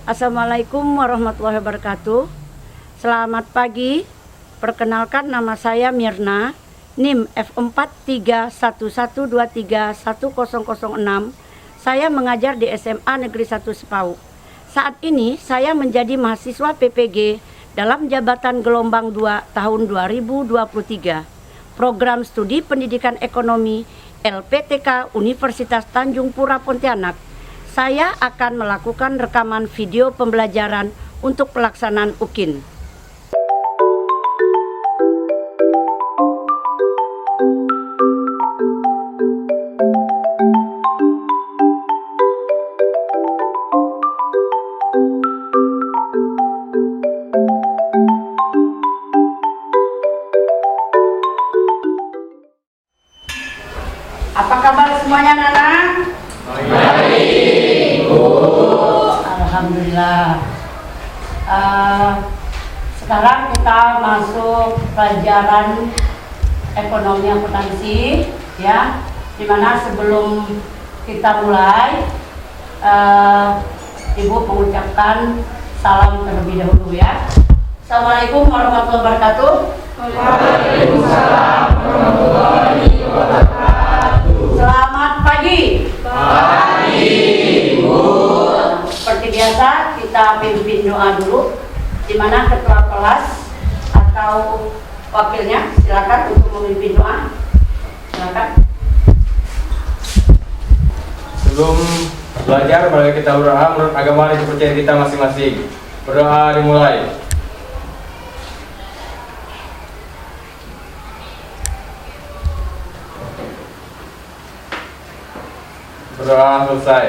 Assalamualaikum warahmatullahi wabarakatuh. Selamat pagi. Perkenalkan, nama saya Mirna, NIM F43112310006. Saya mengajar di SMA Negeri 1 Sepau. Saat ini saya menjadi mahasiswa PPG dalam jabatan gelombang 2 tahun 2023. Program Studi Pendidikan Ekonomi LPTK Universitas Tanjung Pura Pontianak. Saya akan melakukan rekaman video pembelajaran untuk pelaksanaan UKIN. Apa kabar semuanya, Nana? Baik, Bu. Alhamdulillah. Sekarang kita masuk pelajaran ekonomi akuntansi, ya. Dimana sebelum kita mulai, Ibu mengucapkan salam terlebih dahulu, ya. Assalamualaikum warahmatullahi wabarakatuh. Waalaikumsalam warahmatullahi wabarakatuh. Selamat pagi. Pagi, Bu. Seperti biasa kita pimpin doa dulu, di mana ketua kelas atau wakilnya silakan untuk memimpin doa. Silakan. Sebelum belajar, mari kita berdoa menurut agama dan kepercayaan kita masing-masing. Berdoa dimulai. Berdoa selesai.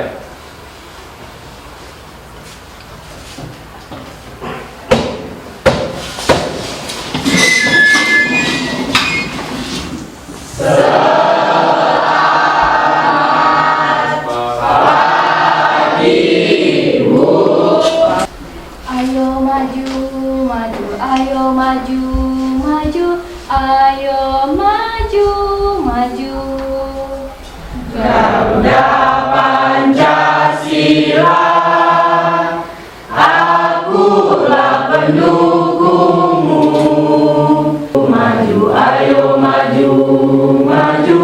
Ayo maju, maju, ayo maju, maju, ayo maju, maju. Garuda Pancasila, akulah pendukungmu. Maju, ayo maju, maju,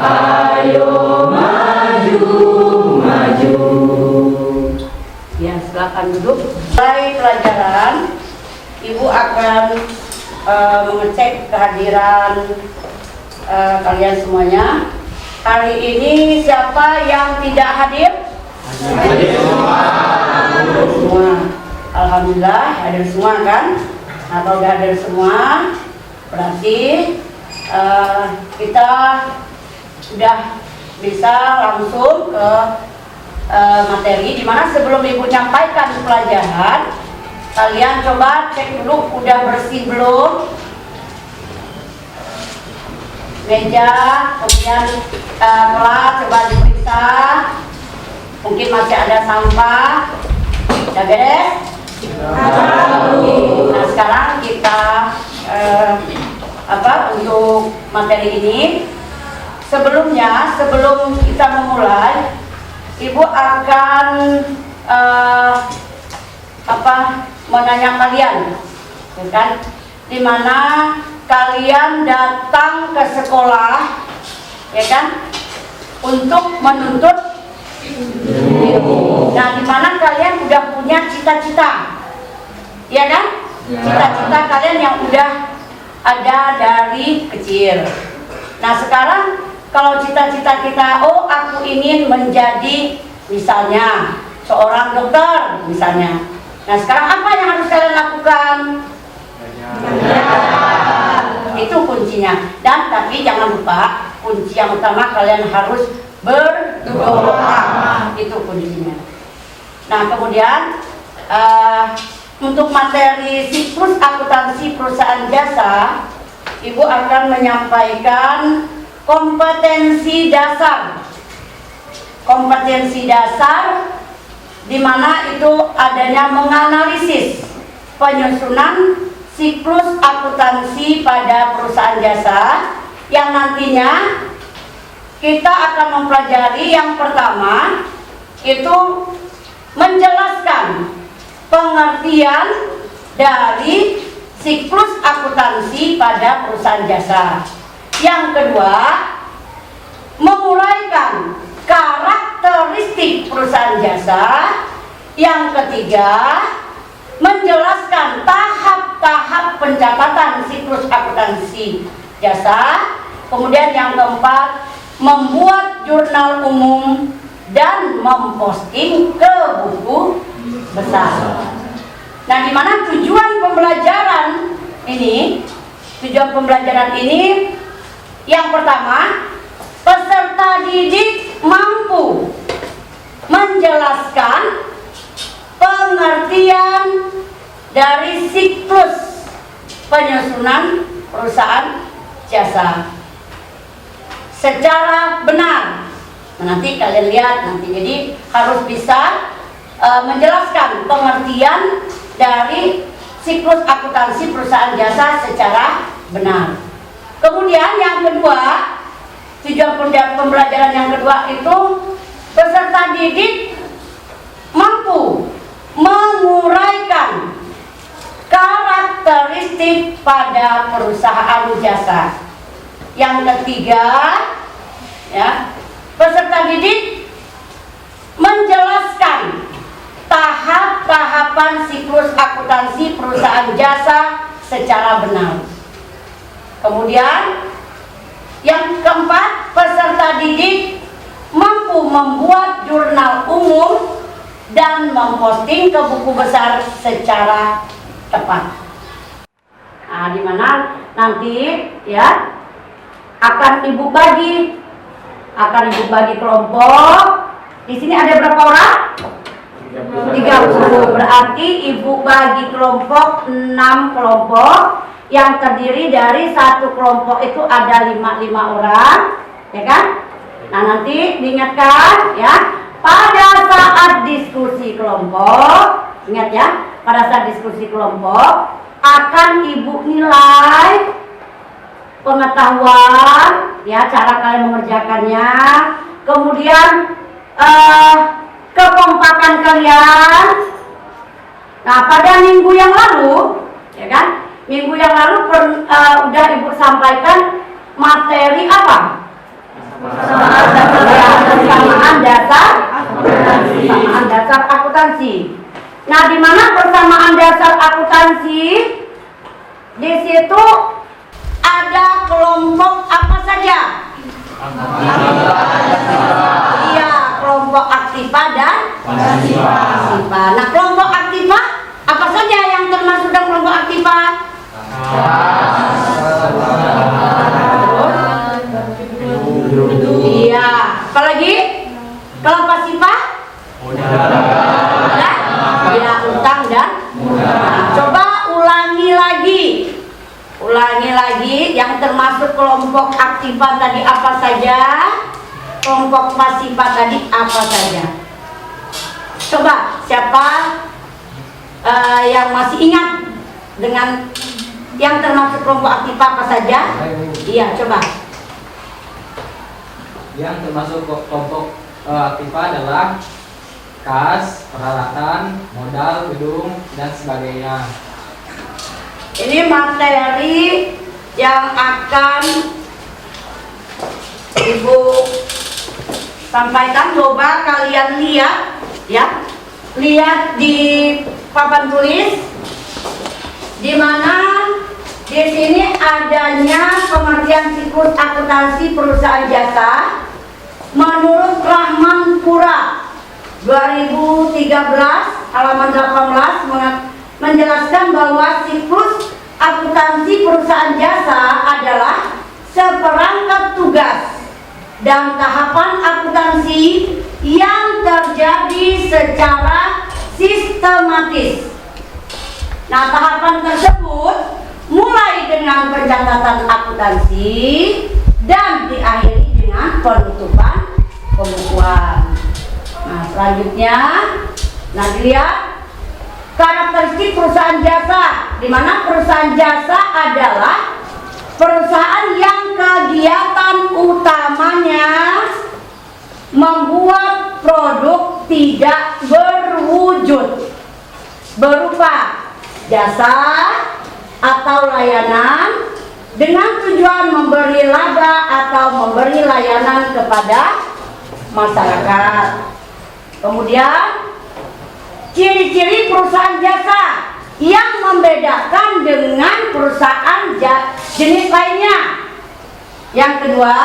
ayo maju, maju. Ya, silakan duduk. Mulai pelajaran, Ibu akan mengecek kehadiran kalian semuanya. Hari ini siapa yang tidak hadir? Hadir semua. Semua. Alhamdulillah hadir semua, kan? Nah, kalau udah hadir semua, berarti kita sudah bisa langsung ke materi. Dimana sebelum Ibu nyampaikan pelajaran, kalian coba cek dulu udah bersih belum meja, kemudian kelas coba diperiksa, mungkin masih ada sampah. Udah beres? Nah, sekarang kita untuk materi ini. Sebelumnya, sebelum kita memulai, Ibu akan menanya kalian, kan? Dimana kalian datang ke sekolah, ya kan, untuk menuntut ilmu. Nah, dimana kalian udah punya cita-cita, ya kan? Cita-cita kalian yang udah ada dari kecil. Nah, sekarang kalau cita-cita kita, oh aku ingin menjadi misalnya seorang dokter misalnya. Nah, sekarang apa yang harus kalian lakukan? Itu kuncinya. Dan tapi jangan lupa, kunci yang utama kalian harus berdoa. Itu kuncinya. Nah, kemudian untuk materi siklus akuntansi perusahaan jasa, Ibu akan menyampaikan kompetensi dasar. Kompetensi dasar di mana itu adanya menganalisis penyusunan siklus akuntansi pada perusahaan jasa, yang nantinya kita akan mempelajari yang pertama itu menjelaskan pengertian dari siklus akuntansi pada perusahaan jasa. Yang kedua, menguraikan karakteristik perusahaan jasa. Yang ketiga, menjelaskan tahap-tahap pencatatan siklus akuntansi jasa. Kemudian yang keempat, membuat jurnal umum dan memposting ke buku besar. Nah, di mana tujuan pembelajaran ini? Tujuan pembelajaran ini yang pertama, peserta didik mampu menjelaskan pengertian dari siklus penyusunan perusahaan jasa secara benar. Nah, nanti kalian lihat nanti, jadi harus bisa menjelaskan pengertian dari siklus akuntansi perusahaan jasa secara benar. Kemudian yang kedua, tujuan pembelajaran yang kedua itu peserta didik mampu menguraikan karakteristik pada perusahaan jasa. Yang ketiga, ya, peserta didik menjelaskan tahap-tahapan siklus akuntansi perusahaan jasa secara benar. Kemudian yang keempat, peserta didik mampu membuat jurnal umum dan memposting ke buku besar secara tepat. Nah, di mana nanti ya akan ibu bagi kelompok. Di sini ada berapa orang? 30. Berarti ibu bagi kelompok 6 kelompok yang terdiri dari satu kelompok itu ada 5 orang, ya kan? Nah, nanti diingatkan ya, pada saat diskusi kelompok, ingat ya, pada saat diskusi kelompok akan ibu nilai pengetahuan ya, cara kalian mengerjakannya, kemudian kekompakan kalian. Nah, pada minggu yang lalu, ya kan, minggu yang lalu udah ibu sampaikan materi apa? Persamaan dasar akuntansi. Nah, di mana persamaan dasar akuntansi? Di situ ada kelompok apa saja? Iya, kelompok aktiva dan pasifa. Nah, kelompok aktiva apa saja yang termasuk dalam kelompok aktiva? Iya, apalagi? Kalau pasifa? Ya, utang dan coba ulangi lagi yang termasuk kelompok aktiva tadi apa saja, kelompok pasifa tadi apa saja. Coba siapa yang masih ingat dengan yang termasuk kelompok aktiva apa saja? Iya, coba. Yang termasuk kelompok aktiva adalah kas, peralatan, modal, gedung, dan sebagainya. Ini materi yang akan ibu sampaikan. Coba kalian lihat ya, lihat di papan tulis, di mana di sini adanya pengertian siklus akuntansi perusahaan jasa menurut Rahman Pura 2013 halaman 18 menjelaskan bahwa siklus akuntansi perusahaan jasa adalah seperangkat tugas dan tahapan akuntansi yang terjadi secara sistematis. Nah, tahapan tersebut mulai dengan pencatatan akuntansi dan diakhiri dengan penutupan pembukuan. Nah, selanjutnya, nah dilihat karakteristik perusahaan jasa, di mana perusahaan jasa adalah perusahaan yang kegiatan utamanya membuat produk tidak berwujud. berupa jasa atau layanan dengan tujuan memberi laba atau memberi layanan kepada masyarakat. Kemudian ciri-ciri perusahaan jasa yang membedakan dengan perusahaan jenis lainnya. Yang kedua,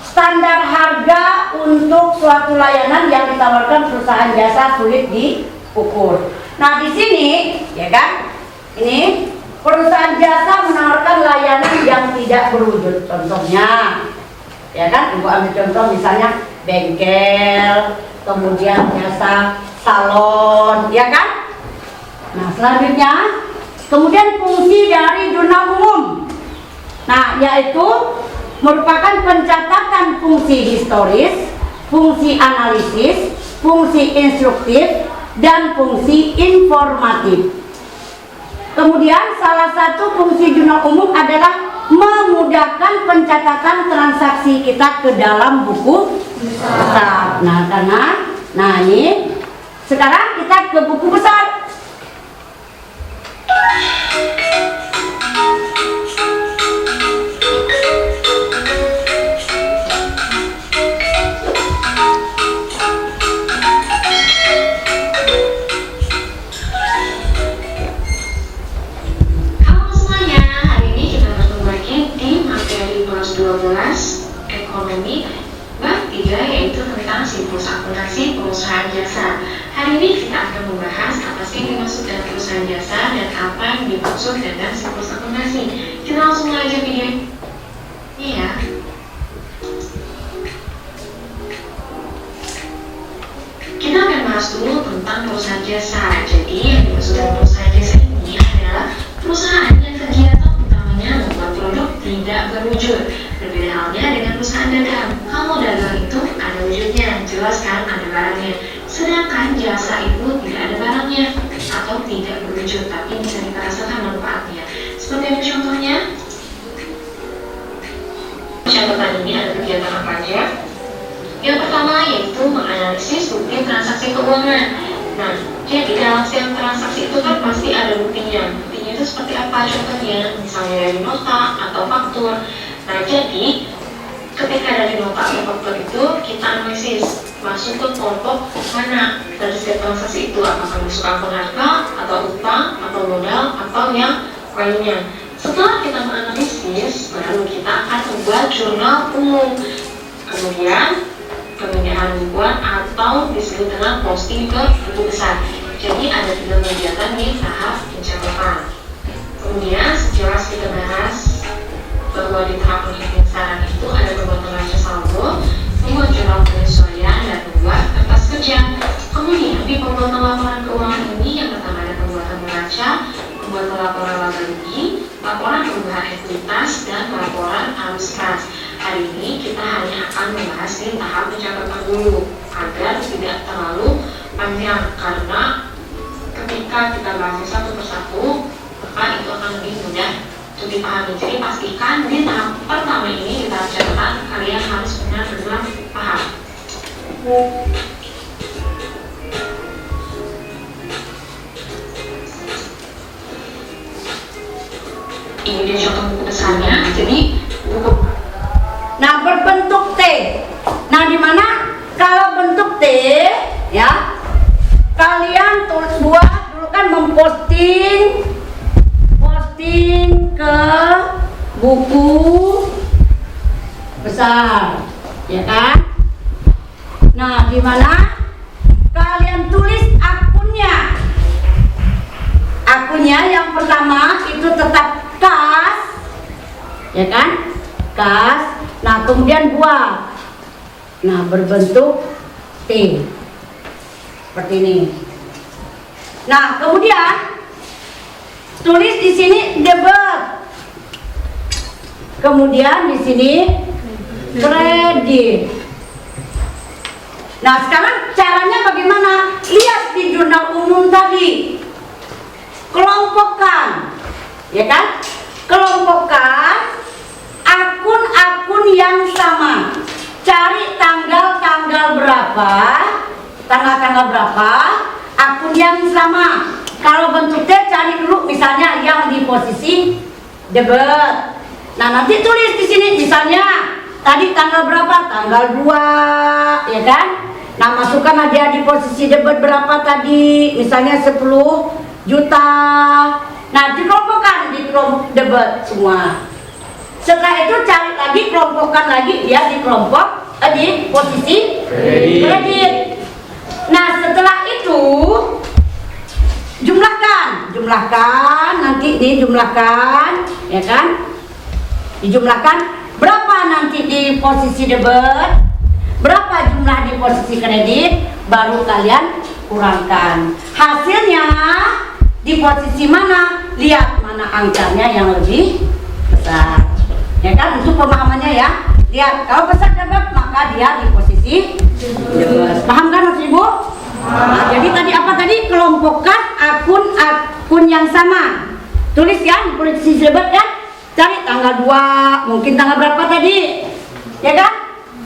standar harga untuk suatu layanan yang ditawarkan perusahaan jasa sulit diukur. Nah, di sini, ya kan, ini perusahaan jasa menawarkan layanan yang tidak berwujud. Contohnya, ya kan, Ibu ambil contoh misalnya bengkel, kemudian jasa salon, ya kan. Nah, selanjutnya, kemudian fungsi dari jurnal umum. Nah, yaitu merupakan pencatatan fungsi historis, fungsi analisis, fungsi instruktif, dan fungsi informatif. Kemudian salah satu fungsi jurnal umum adalah memudahkan pencatatan transaksi kita ke dalam buku besar. Nah ini sekarang kita ke buku besar. Ekonomi bab 3 yaitu tentang siklus akuntansi perusahaan jasa. Hari ini kita akan membahas apa sih yang dimaksud dengan perusahaan jasa dan apa yang dimaksud dengan siklus akuntansi. Kita langsung aja video ini ya. Kita akan bahas dulu tentang perusahaan jasa. Jadi yang dimaksud dengan perusahaan jasa ini adalah perusahaan yang kegiatan utamanya membuat produk tidak berwujud. Berbeda halnya dengan perusahaan dagang. Kalau dagang itu ada wujudnya, jelas kan ada barangnya. Sedangkan jasa itu tidak ada barangnya atau tidak berwujud, tapi bisa kita rasakan manfaatnya. Seperti apa contohnya? Catatan ini ada kegiatan apa aja? Yang pertama yaitu menganalisis bukti transaksi keuangan. Nah, jadi dalam setiap transaksi itu kan pasti ada buktinya. Buktinya itu seperti apa contohnya? Misalnya dari nota atau faktur. Nah, jadi ketika dari nota atau faktur itu kita analisis masuk ke kelompok mana dari setiap transaksi itu, apakah masuk akun harta atau utang atau modal atau yang lainnya. Setelah kita menganalisis, baru kita akan membuat jurnal umum. Kemudian pemindahan bukuan atau disebut dengan posting ke buku besar. Jadi ada 3 kegiatan di tahap pencatatan. Kemudian sejelas kita bahas bahwa di tahap penghimpunan itu ada pembuatan raja saldo, membuat jurnal penyesuaian, dan membuat kertas kerja. Kemudian di pembuatan laporan keuangan ini yang pertama ada pembuatan neraca, pembuatan laporan laba rugi, laporan perubahan ekuitas, dan laporan arus kas. Hari ini kita hanya akan membahas di tahap pencatatan dulu agar tidak terlalu panjang, karena ketika kita bahas satu persatu maka itu akan lebih mudah untuk dipahami. Jadi pastikan di tahap pertama ini, di tahap catatan, kalian harus benar-benar paham. Ini dia contoh buku besarnya. Jadi buku. Nah, berbentuk T. Nah, di mana kalau bentuk T, ya, kalian buat dulu kan memposting ke buku besar, ya kan? Nah, di mana kalian tulis akunnya. Akunnya yang pertama itu tetap kas, ya kan? Kas. Nah, kemudian buat. Nah, berbentuk T. Seperti ini. Nah, kemudian tulis di sini debit. Kemudian di sini kredit. Nah, sekarang caranya bagaimana? Lihat di jurnal umum tadi. Kelompokkan. Ya kan? Kelompokkan akun-akun yang sama. Cari tanggal-tanggal berapa, akun yang sama. kalau bentuk T cari dulu misalnya yang di posisi debat. Nah, nanti tulis di sini misalnya tadi tanggal berapa? Tanggal 2, ya kan? Nah, masukkan dia di posisi debat berapa tadi? Misalnya 10 juta. Nah, dikelompokkan di kelompok debat semua. Setelah itu cari lagi, kelompokkan lagi dia di kelompok di posisi kredit. Nah, setelah itu jumlahkan nanti dijumlahkan, ya kan? Dijumlahkan berapa nanti di posisi debit, berapa jumlah di posisi kredit, baru kalian kurangkan. Hasilnya di posisi mana? Lihat mana angkanya yang lebih besar. Ya kan, untuk pemahamannya ya. Lihat, kalau besar debit maka dia di posisi debit. Paham kan Mas Ibu? Nah, jadi tadi apa tadi? Kelompokkan akun yang sama. Tulis ya di posisi debit ya. Cari tanggal 2, mungkin tanggal berapa tadi? Ya kan?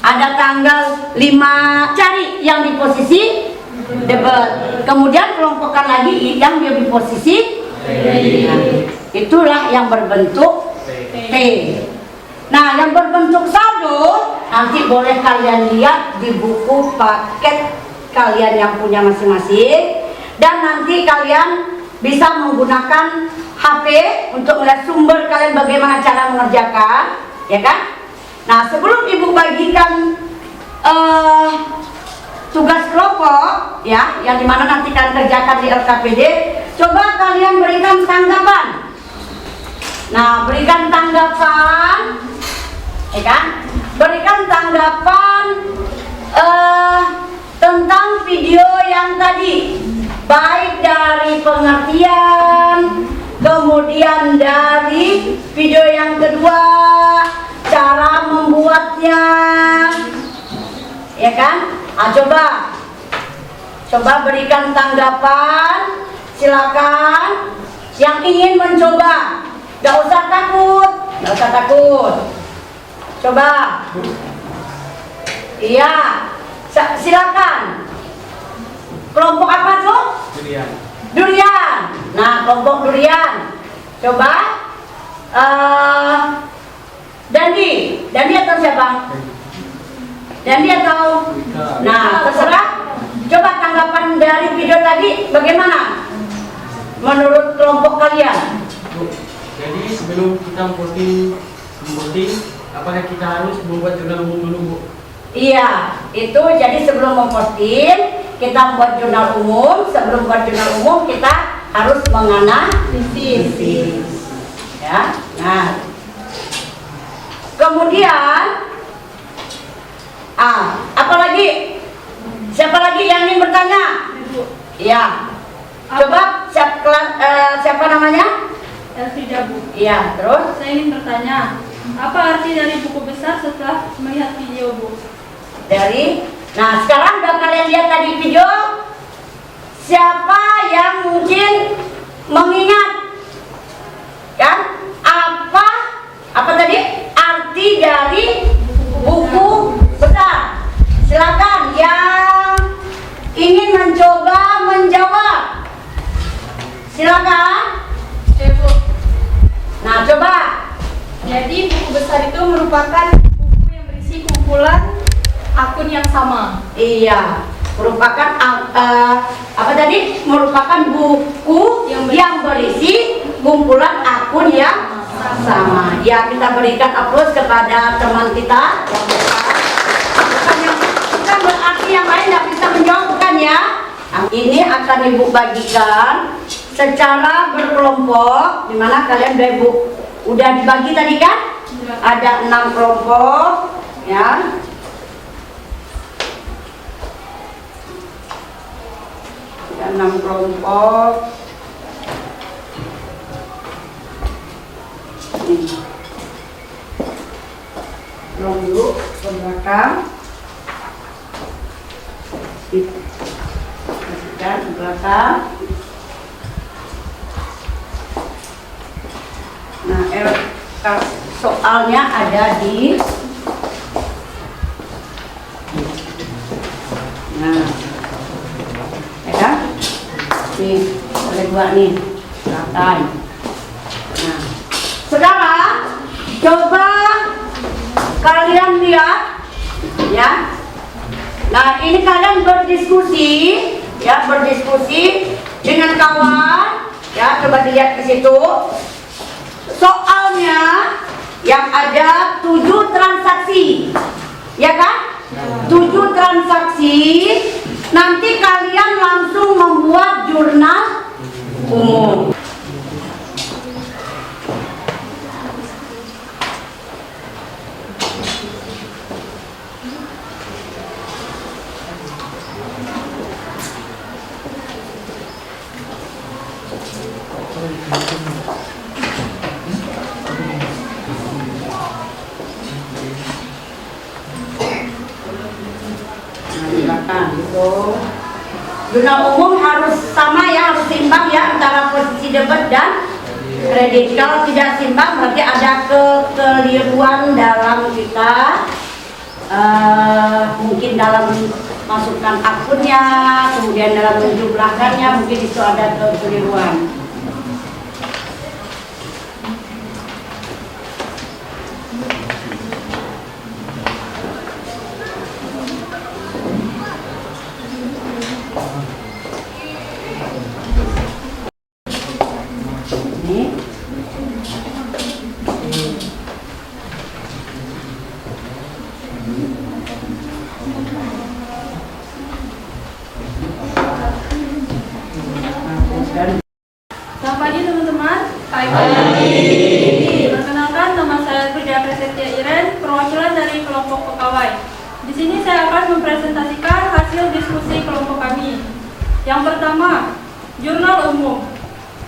Ada tanggal 5, cari yang di posisi debit. Kemudian kelompokkan lagi yang di posisi kredit. Itulah yang berbentuk T. Nah, yang berbentuk saldo nanti boleh kalian lihat di buku paket kalian yang punya masing-masing, dan nanti kalian bisa menggunakan HP untuk melihat sumber kalian bagaimana cara mengerjakan, ya kan? Nah, sebelum ibu bagikan tugas kelompok ya, yang dimana nanti kalian kerjakan di LKPD, coba kalian berikan tanggapan. Nah, berikan tanggapan, ya kan? Berikan tanggapan tentang video yang tadi, baik dari pengertian, kemudian dari video yang kedua, cara membuatnya, ya kan? Coba berikan tanggapan, silakan. Yang ingin mencoba, gak usah takut. Coba, iya, silakan. Kelompok apa tuh? Durian. Nah, kelompok durian. Coba, Dandi atau siapa? Dandi atau? Nah, terserah. Coba tanggapan dari video tadi bagaimana? Menurut kelompok kalian? Jadi sebelum kita memposting, apakah kita harus membuat jurnal umum dulu, Bu? Iya, itu jadi sebelum memposting kita membuat jurnal umum. Sebelum membuat jurnal umum kita harus menganalisis, ya. Nah, kemudian apalagi? Siapa lagi yang ingin bertanya? Iya. Coba siapa namanya? Elvida, Bu. Iya, terus? Saya ingin bertanya, apa arti dari buku besar setelah melihat video, Bu? Nah, sekarang udah kalian lihat tadi video. Siapa yang mungkin mengingat kan apa tadi arti dari buku besar? Silakan yang ingin mencoba menjawab. Silakan. Bu. Nah, coba. Jadi buku besar itu merupakan buku yang berisi kumpulan akun yang sama. Iya, merupakan apa tadi? Merupakan buku yang berisi kumpulan akun yang sama. Ya, kita berikan aplaus kepada teman kita yang bukan berarti yang lain tidak bisa menjawab, bukan ya? Nah, ini akan ibu bagikan secara berkelompok, dimana kalian udah dibagi tadi kan? Ada 6 kelompok, ya. Ada 6 kelompok. Belum dulu ke belakang. Masukkan ke belakang. Nah, soalnya ada di ya kan? Nih, boleh dua nih, silakan. Nah, sekarang coba kalian lihat, ya. Nah, ini kalian berdiskusi, ya, berdiskusi dengan kawan, ya. Coba dilihat ke situ. Soalnya yang ada 7 transaksi, ya kan? 7 transaksi. Nanti kalian langsung membuat jurnal umum. Jurnal umum harus sama, ya, harus seimbang, ya, antara posisi debit dan kredit. Kalau tidak seimbang berarti ada kekeliruan dalam kita, mungkin dalam masukkan akunnya, kemudian dalam menjumlahkannya, mungkin itu ada kekeliruan. Selamat pagi teman-teman. Perkenalkan, nama saya Priya Presetya Iren, perwakilan dari kelompok pegawai. Di sini saya akan mempresentasikan hasil diskusi kelompok kami. Yang pertama, jurnal umum.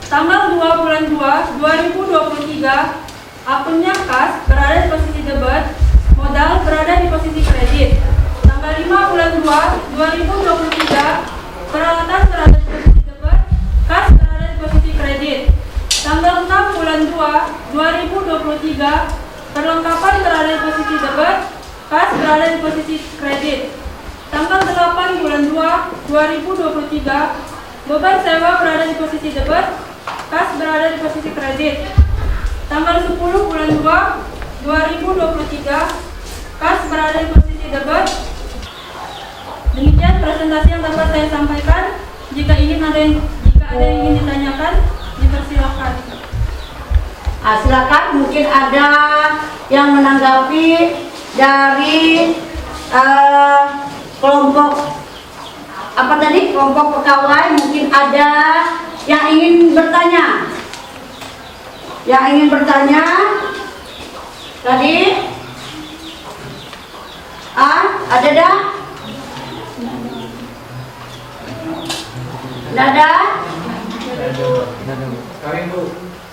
Tanggal 2 bulan 2, 2023, akunnya kas berada di posisi debit, modal berada di posisi kredit. Tanggal 5 bulan 2, 2023, peralatan berada di posisi debit, kas berada di posisi kredit. Tanggal 6 bulan 2, 2023, perlengkapan berada di posisi debit, kas berada di posisi kredit. Tanggal 8 bulan 2, 2023, beban sewa berada di posisi debit, kas berada di posisi kredit. Tanggal 10 bulan 2, 2023, kas berada di posisi debit. Demikian presentasi yang dapat saya sampaikan. Jika ada yang ingin ditanyakan, dipersilakan. Silakan, mungkin ada yang menanggapi dari kelompok apa tadi, kelompok pegawai. Mungkin ada yang ingin bertanya. Yang ingin bertanya tadi, ada dah? Tidak ada?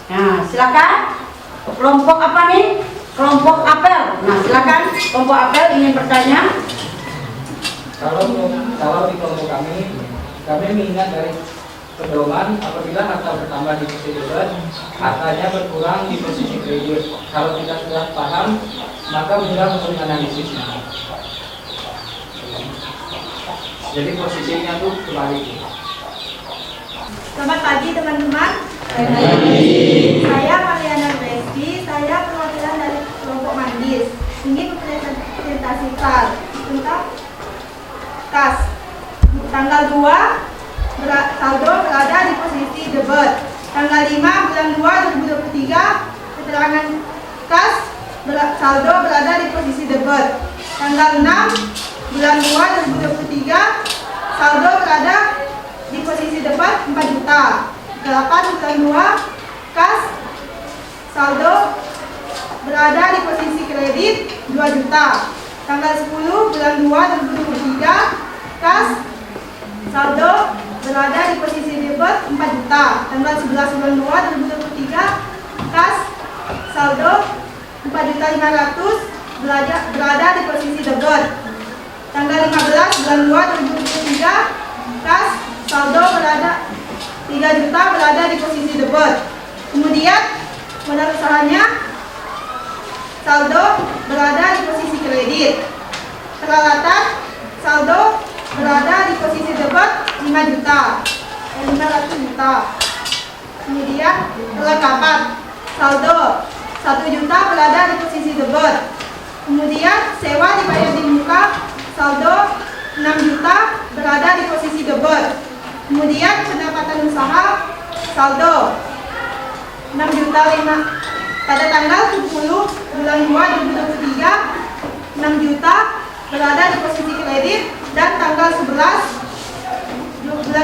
Nah, silakan. Kelompok apa nih? Kelompok apel. Nah, silakan. Kelompok apel ingin bertanya. Kalau di kelompok kami mengingat dari pedoman apabila harta bertambah di posisi debit, hartanya berkurang di posisi kredit. Kalau kita sudah paham, maka mudah untuk menganalisisnya. Jadi posisinya tuh kebalik. Selamat pagi teman-teman. Saya Mariana Besti, saya perwakilan dari kelompok Mandis. Ingin mempresentasikan tentang kas. Tanggal 2 saldo berada di posisi debit. Tanggal 5 bulan 2 2023, keterangan kas saldo berada di posisi debit. Tanggal 6 bulan 2 2023, saldo berada di posisi debit 4 juta. 8 bulan 2, kas saldo berada di posisi kredit 2 juta. Tanggal 10 bulan 2 2023, kas saldo berada di posisi debit 4 juta. Tanggal 11 bulan 2 2023, kas saldo 4.500.000 berada di posisi debit. Tanggal 15 bulan 2 2023, kas saldo berada 3 juta berada di posisi debit. Kemudian modal usahanya saldo berada di posisi kredit. Peralatan saldo berada di posisi debit 5 juta. 500 juta. Kemudian kelengkapan, saldo 1 juta berada di posisi debit. Kemudian sewa dibayar di muka, saldo 6 juta berada di posisi debit. Kemudian pendapatan usaha, saldo 6 juta 5 pada tanggal 10 bulan 2 2023, 6 juta berada di posisi kredit, dan tanggal 11 bulan.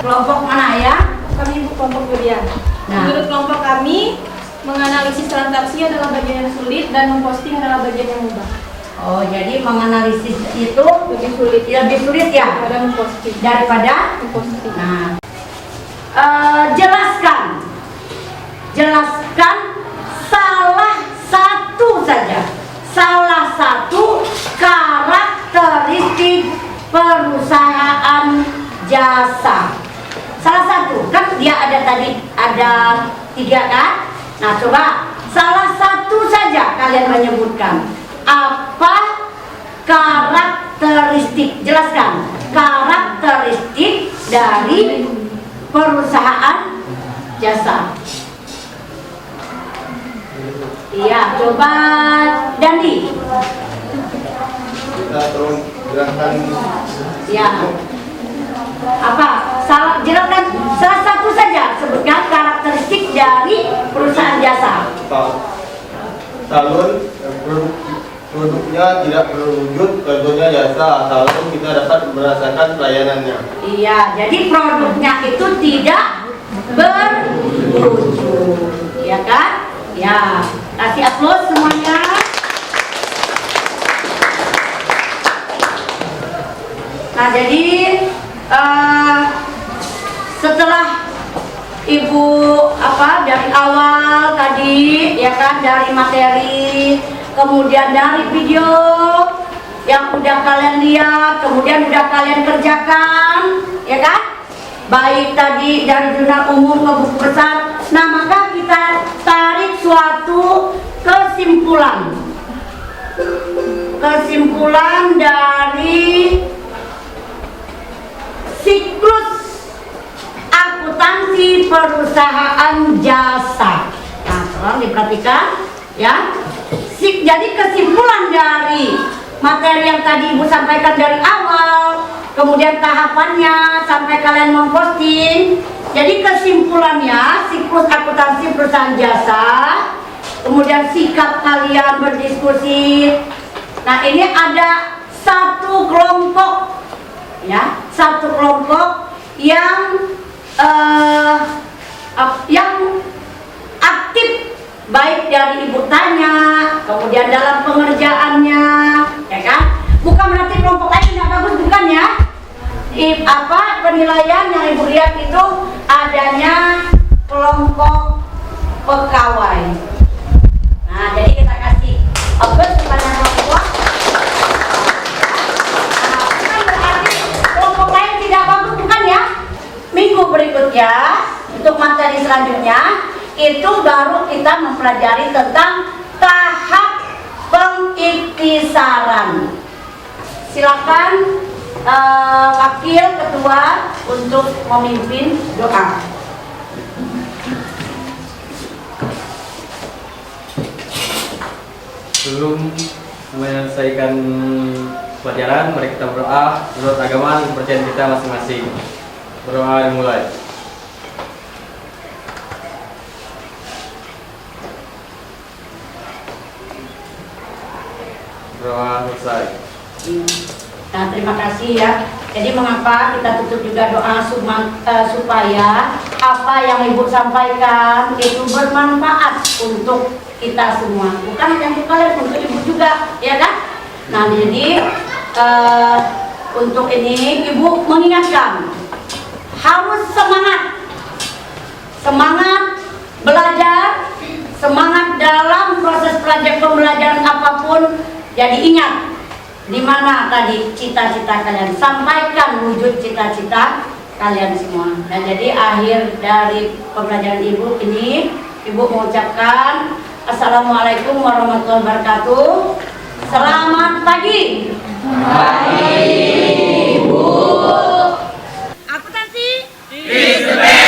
Kelompok mana ya? Kami kelompok Julian. Nah. Menurut kelompok kami, menganalisis transaksi adalah bagian yang sulit dan memposting adalah bagian yang mudah. Oh, jadi menganalisis itu Lebih sulit lebih sulit ya daripada memposting. daripada. Memposting. Nah, jelaskan salah satu karakteristik perusahaan jasa. Salah satu, kan dia ada 3 kan? Nah, coba salah satu saja kalian menyebutkan. Apa karakteristik? Jelaskan karakteristik dari perusahaan jasa. Iya, coba Dandi. Kita terus jelaskan. Ya. Apa? Jelaskan salah satu saja. Sebutkan karakteristik dari perusahaan jasa. Salon produknya tidak berwujud, contohnya jasa. Salon kita dapat merasakan pelayanannya. Iya, jadi produknya itu tidak berwujud, ya kan? Ya, kasih aplaus semuanya. Nah, jadi setelah Ibu dari awal tadi, ya kan, dari materi, kemudian dari video yang udah kalian lihat, kemudian udah kalian kerjakan, ya kan? Baik tadi dari jurnal umum ke buku besar. Nah, maka kita tarik suatu kesimpulan. Kesimpulan dari siklus akuntansi perusahaan jasa. Nah, tolong diperhatikan ya. Jadi kesimpulan dari materi yang tadi Ibu sampaikan dari awal, kemudian tahapannya sampai kalian memposting. Jadi kesimpulannya siklus akuntansi perusahaan jasa, kemudian sikap kalian berdiskusi. Nah, ini ada satu kelompok ya, satu kelompok yang aktif, baik dari Ibu tanya, kemudian dalam pengerjaannya, ya kan? Bukan berarti kelompok lain tidak bagus, bukan ya? Penilaian yang Ibu lihat itu adanya kelompok pegawai. Nah, jadi kita kasih aplaus kepada kelompok. Nah, bukan berarti kelompok lain tidak bagus, bukan ya? Minggu berikutnya untuk materi selanjutnya itu baru kita mempelajari tentang tahap pengiktisaran. Silakan wakil ketua untuk memimpin doa. Sebelum menyelesaikan pelajaran, mari kita berdoa menurut agama dan kepercayaan kita masing-masing. Berdoa dimulai. Berdoa selesai. Nah, terima kasih ya. Jadi mengapa kita tutup juga doa supaya apa yang Ibu sampaikan itu bermanfaat untuk kita semua, bukan hanya untuk kalian, untuk Ibu juga, ya kan? Nah, jadi untuk ini Ibu mengingatkan harus semangat belajar, semangat dalam proses pembelajaran apapun. Jadi ingat, di mana tadi cita-cita kalian, sampaikan wujud cita-cita kalian semua. Dan jadi akhir dari pembelajaran Ibu ini, Ibu mengucapkan Assalamualaikum warahmatullahi wabarakatuh. Selamat pagi. Pagi, Ibu. Akuntansi is the best.